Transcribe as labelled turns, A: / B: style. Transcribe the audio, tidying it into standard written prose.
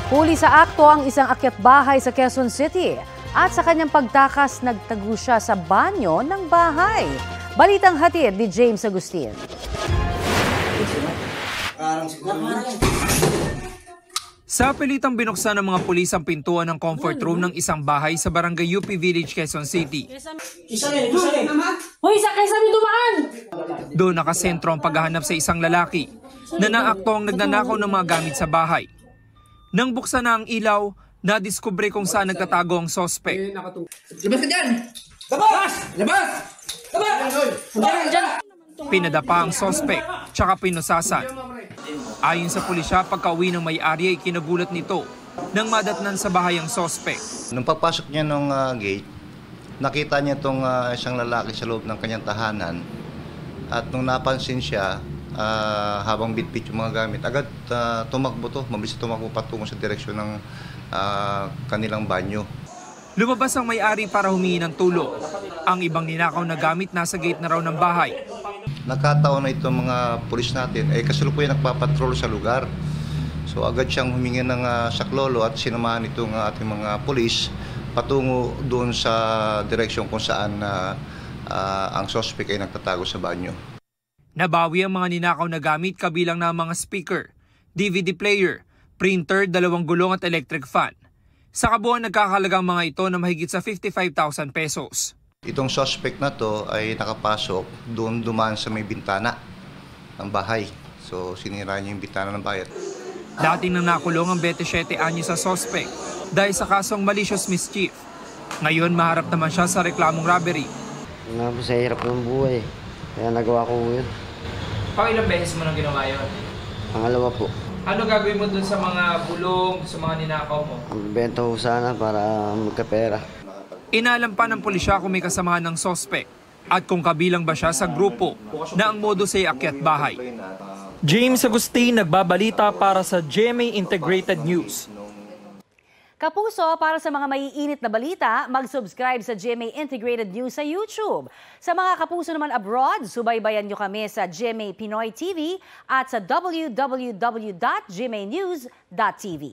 A: Huli sa akto ang isang akyat-bahay sa Quezon City at sa kanyang pagtakas nagtago siya sa banyo ng bahay. Balitang hatid ni James Agustin.
B: Sa pilitang binuksan ng mga pulis ang pintuan ng comfort room ng isang bahay sa Barangay UP Village, Quezon City. Doon nakasentro ang paghahanap sa isang lalaki na naaktong nagnanakaw ng mga gamit sa bahay. Nang buksan na ang ilaw, nadiskubre kung saan nagtatago ang sospek.
C: Labas ka dyan! Labas! Labas! Labas!
B: Pinadapa ang sospek, tsaka pinusasan. Ayon sa pulisya, pagka-uwi ng may-ari ay kinagulat nito nang madatnan sa bahay ang sospek.
D: Nung pagpasok niya ng gate, nakita niya itong isang lalaki sa loob ng kanyang tahanan. At nung napansin siya, habang bitbit yung mga gamit, agad tumakbo to, mabilis tumakbo patungo sa direksyon ng kanilang banyo.
B: Lumabas ang may-ari para humingi ng tulong. Ang ibang ninakaw na gamit nasa gate na raw ng bahay.
D: Nakataon na itong mga pulis natin, kasalukuyan nagpapatrol sa lugar. So agad siyang humingi ng saklolo at sinamahan itong ating mga pulis patungo doon sa direksyon kung saan ang suspect ay nagtatago sa banyo.
B: Nabawi ang mga ninakaw na gamit kabilang na mga speaker, DVD player, printer, 2 gulong at electric fan. Sa kabuuan nagkakahalaga ang mga ito na mahigit sa 55,000 pesos.
D: Itong suspect na to ay nakapasok doon dumaan sa may bintana ng bahay. So sinira niya yung bintana ng bahay.
B: Dating nang nakulong ang 27 anyos sa suspect dahil sa kasong malicious mischief. Ngayon maharap naman siya sa reklamong robbery.
E: Sa hirap ng buhay, kaya nagawa ko yun.
B: Ilang beses mo nang ginawa yun?
E: Pangalawa po.
B: Ano gagawin mo dun sa mga bulong, sa mga ninakaw mo?
E: Magbenta ko sana para magkapera.
B: Inalam pa ng pulisya kung may kasamahan ng sospek at kung kabilang ba siya sa grupo na ang modus ay akyat bahay. James Agustin, nagbabalita para sa GMA Integrated News.
A: Kapuso, para sa mga maiinit na balita, mag-subscribe sa GMA Integrated News sa YouTube. Sa mga kapuso naman abroad, subaybayan nyo kami sa GMA Pinoy TV at sa www.gmanews.tv.